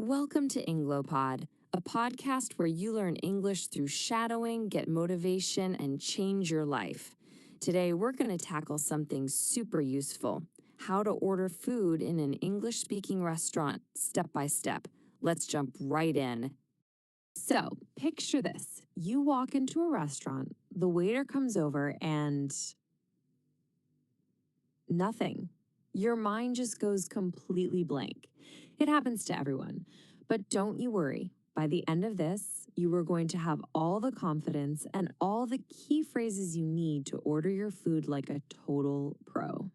Welcome to Englopod, a podcast where you learn English through shadowing, get motivation, and change your life. Today, we're going to tackle something super useful: how to order food in an English-speaking restaurant step by step. Let's jump right in. So, picture this. You walk into a restaurant, the waiter comes over, and nothing. Your mind just goes completely blank. It happens to everyone. But don't you worry. By the end of this, you are going to have all the confidence and all the key phrases you need to order your food like a total pro.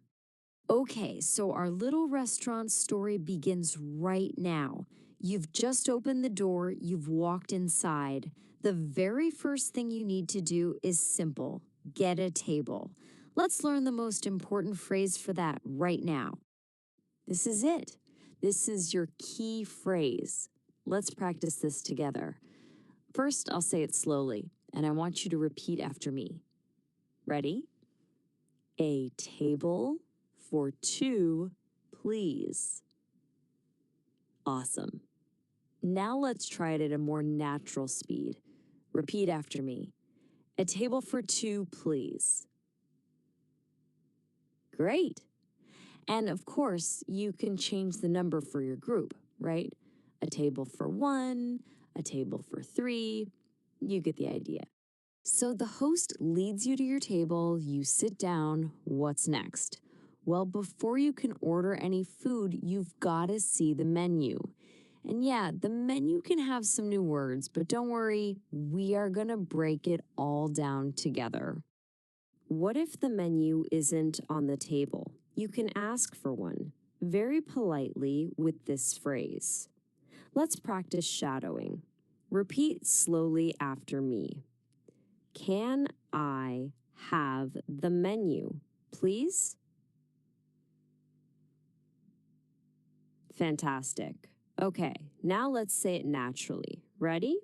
Okay, so our little restaurant story begins right now. You've just opened the door, you've walked inside. The very first thing you need to do is simple: get a table. Let's learn the most important phrase for that right now. This is it. This is your key phrase. Let's practice this together. First, I'll say it slowly, and I want you to repeat after me. Ready? A table for two, please. Awesome. Now let's try it at a more natural speed. Repeat after me. A table for two, please. Great. And of course, you can change the number for your group, right? A table for one, a table for three. You get the idea. So the host leads you to your table, you sit down. What's next? Well, before you can order any food, you've got to see the menu. And yeah, the menu can have some new words, but don't worry, we are going to break it all down together. What if the menu isn't on the table? You can ask for one, very politely, with this phrase. Let's practice shadowing. Repeat slowly after me. Can I have the menu, please? Fantastic. Okay, now let's say it naturally. Ready?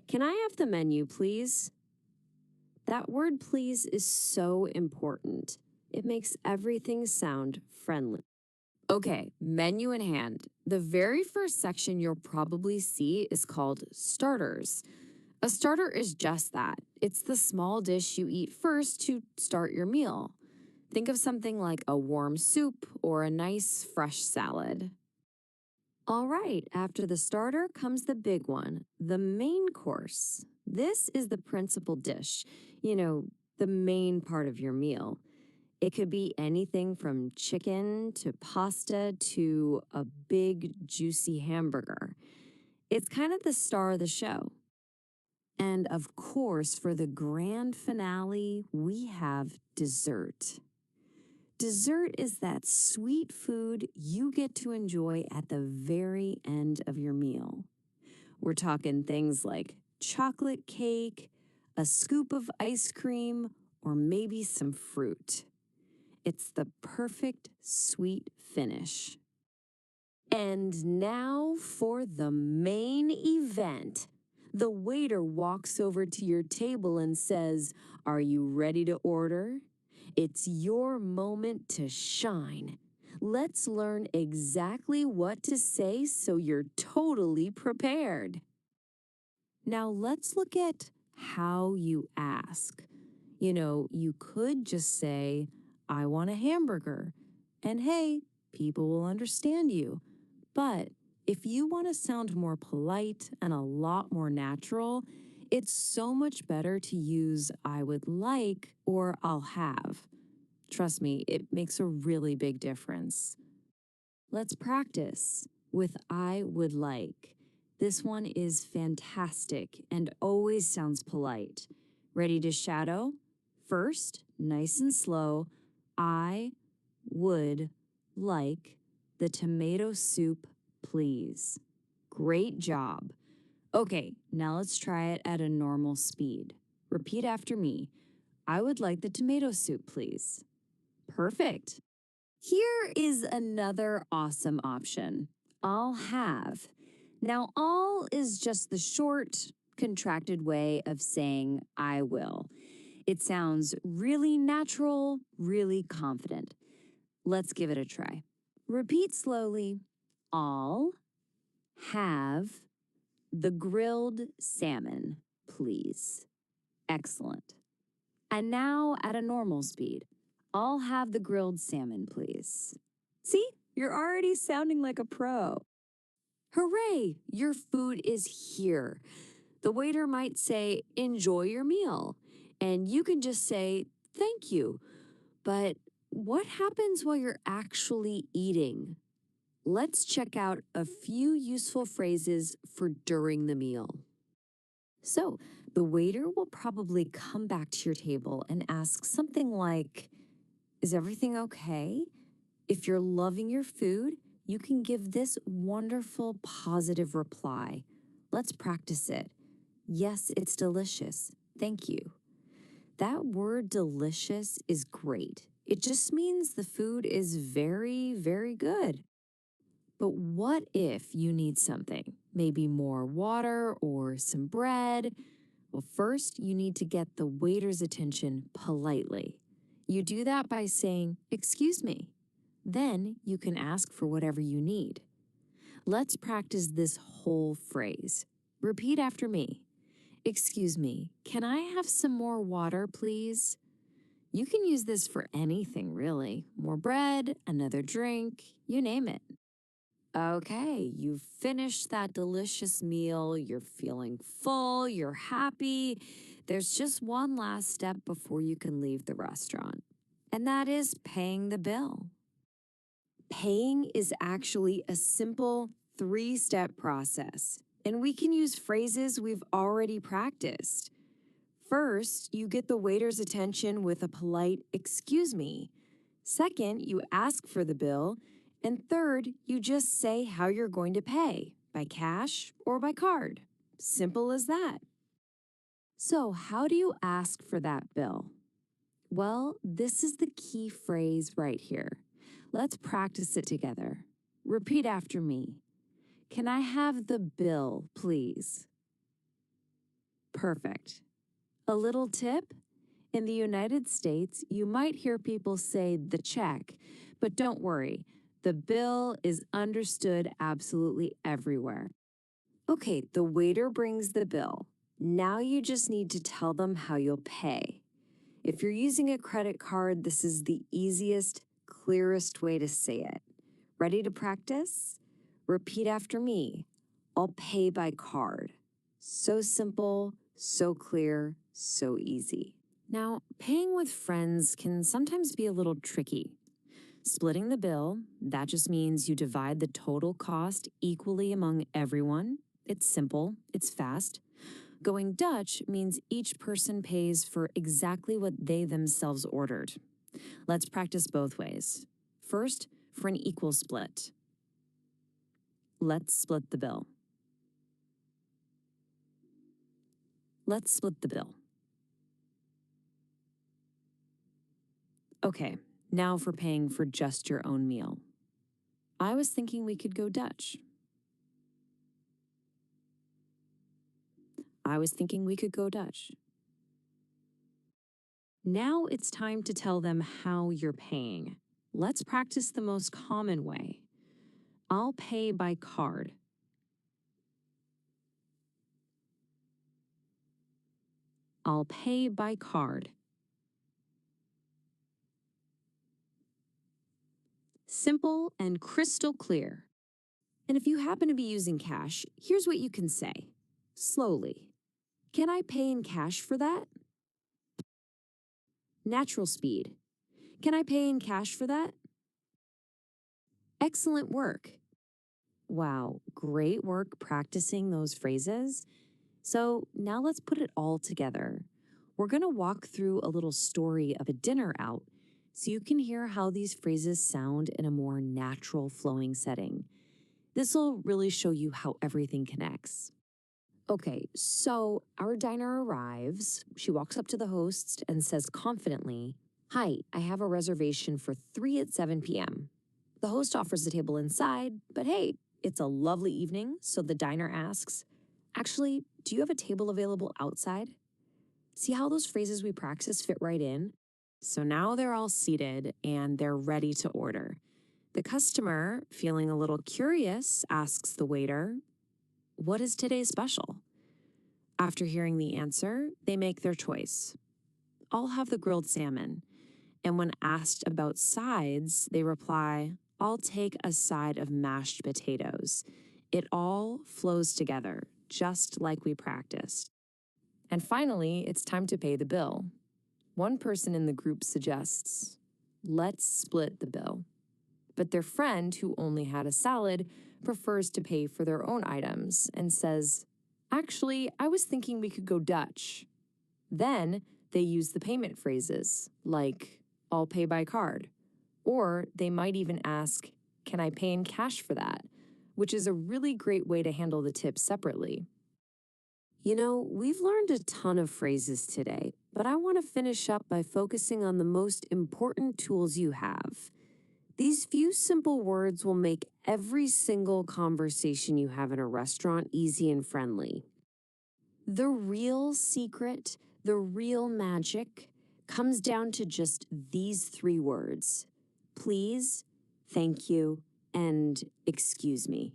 Can I have the menu, please? That word please is so important. It makes everything sound friendly. Okay, menu in hand. The very first section you'll probably see is called starters. A starter is just that. It's the small dish you eat first to start your meal. Think of something like a warm soup or a nice fresh salad. All right, after the starter comes the big one, the main course. This is the principal dish, the main part of your meal. It could be anything from chicken to pasta to a big, juicy hamburger. It's kind of the star of the show. And of course, for the grand finale, we have dessert. Dessert is that sweet food you get to enjoy at the very end of your meal. We're talking things like chocolate cake, a scoop of ice cream, or maybe some fruit. It's the perfect sweet finish. And now for the main event. The waiter walks over to your table and says, "Are you ready to order?" It's your moment to shine. Let's learn exactly what to say so you're totally prepared. Now let's look at how you ask. You could just say, "I want a hamburger." And hey, people will understand you. But if you want to sound more polite and a lot more natural, it's so much better to use "I would like" or "I'll have." Trust me, it makes a really big difference. Let's practice with "I would like." This one is fantastic and always sounds polite. Ready to shadow? First, nice and slow, "I would like the tomato soup, please." Great job. Okay, now let's try it at a normal speed. Repeat after me. "I would like the tomato soup, please." Perfect. Here is another awesome option. "I'll have." Now, "all" is just the short, contracted way of saying "I will." It sounds really natural, really confident. Let's give it a try. Repeat slowly. "I'll Have the grilled salmon, please. Excellent. And now at a normal speed. I'll have the grilled salmon, please. See, you're already sounding like a pro. Hooray, your food is here. The waiter might say, enjoy your meal. And you can just say, thank you. But what happens while you're actually eating? Let's check out a few useful phrases for during the meal. So, the waiter will probably come back to your table and ask something like, is everything okay? If you're loving your food, you can give this wonderful positive reply. Let's practice it. Yes, it's delicious. Thank you. That word delicious is great. It just means the food is very, very good. But what if you need something? Maybe more water or some bread? Well, first, you need to get the waiter's attention politely. You do that by saying, excuse me. Then you can ask for whatever you need. Let's practice this whole phrase. Repeat after me. Excuse me, can I have some more water, please? You can use this for anything, really. More bread, another drink, you name it. Okay, you've finished that delicious meal, you're feeling full, you're happy. There's just one last step before you can leave the restaurant, and that is paying the bill. Paying is actually a simple 3-step process, and we can use phrases we've already practiced. First, you get the waiter's attention with a polite, excuse me. Second, you ask for the bill. And third, you just say how you're going to pay, by cash or by card. Simple as that. So, how do you ask for that bill? Well, this is the key phrase right here. Let's practice it together. Repeat after me. Can I have the bill, please? Perfect. A little tip? In the United States, you might hear people say the check, but don't worry. The bill is understood absolutely everywhere. Okay, the waiter brings the bill. Now you just need to tell them how you'll pay. If you're using a credit card, this is the easiest, clearest way to say it. Ready to practice? Repeat after me. I'll pay by card. So simple, so clear, so easy. Now, paying with friends can sometimes be a little tricky. Splitting the bill, that just means you divide the total cost equally among everyone. It's simple, it's fast. Going Dutch means each person pays for exactly what they themselves ordered. Let's practice both ways. First, for an equal split. Let's split the bill. Let's split the bill. Okay, now for paying for just your own meal. I was thinking we could go Dutch. I was thinking we could go Dutch. Now it's time to tell them how you're paying. Let's practice the most common way. I'll pay by card. I'll pay by card. Simple and crystal clear. And if you happen to be using cash, here's what you can say. Slowly. Can I pay in cash for that? Natural speed. Can I pay in cash for that? Excellent work. Wow, great work practicing those phrases. So now let's put it all together. We're going to walk through a little story of a dinner out so you can hear how these phrases sound in a more natural flowing setting. This will really show you how everything connects. Okay, so our diner arrives. She walks up to the host and says confidently, "Hi, I have a reservation for 3 at 7 p.m. The host offers the table inside, but hey, it's a lovely evening, so the diner asks, "Actually, do you have a table available outside?" See how those phrases we practice fit right in? So now they're all seated and they're ready to order. The customer, feeling a little curious, asks the waiter, what is today's special? After hearing the answer, they make their choice. I'll have the grilled salmon. And when asked about sides, they reply, I'll take a side of mashed potatoes. It all flows together, just like we practiced. And finally, it's time to pay the bill. One person in the group suggests, let's split the bill. But their friend, who only had a salad, prefers to pay for their own items and says, actually, I was thinking we could go Dutch. Then they use the payment phrases like, I'll pay by card. Or they might even ask, can I pay in cash for that? Which is a really great way to handle the tip separately. You know, we've learned a ton of phrases today, but I want to finish up by focusing on the most important tools you have. These few simple words will make every single conversation you have in a restaurant easy and friendly. The real secret, the real magic, comes down to just these 3 words: please, thank you, and excuse me.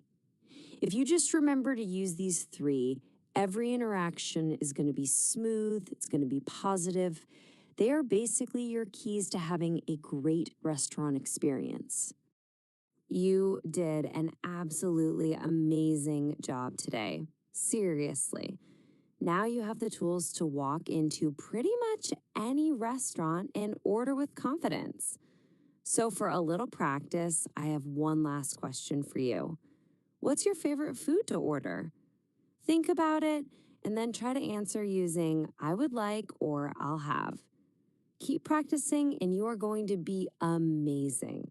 If you just remember to use these 3, every interaction is going to be smooth, it's going to be positive. They are basically your keys to having a great restaurant experience. You did an absolutely amazing job today. Seriously. Now you have the tools to walk into pretty much any restaurant and order with confidence. So, for a little practice, I have one last question for you. What's your favorite food to order? Think about it and then try to answer using I would like or I'll have. Keep practicing and you are going to be amazing.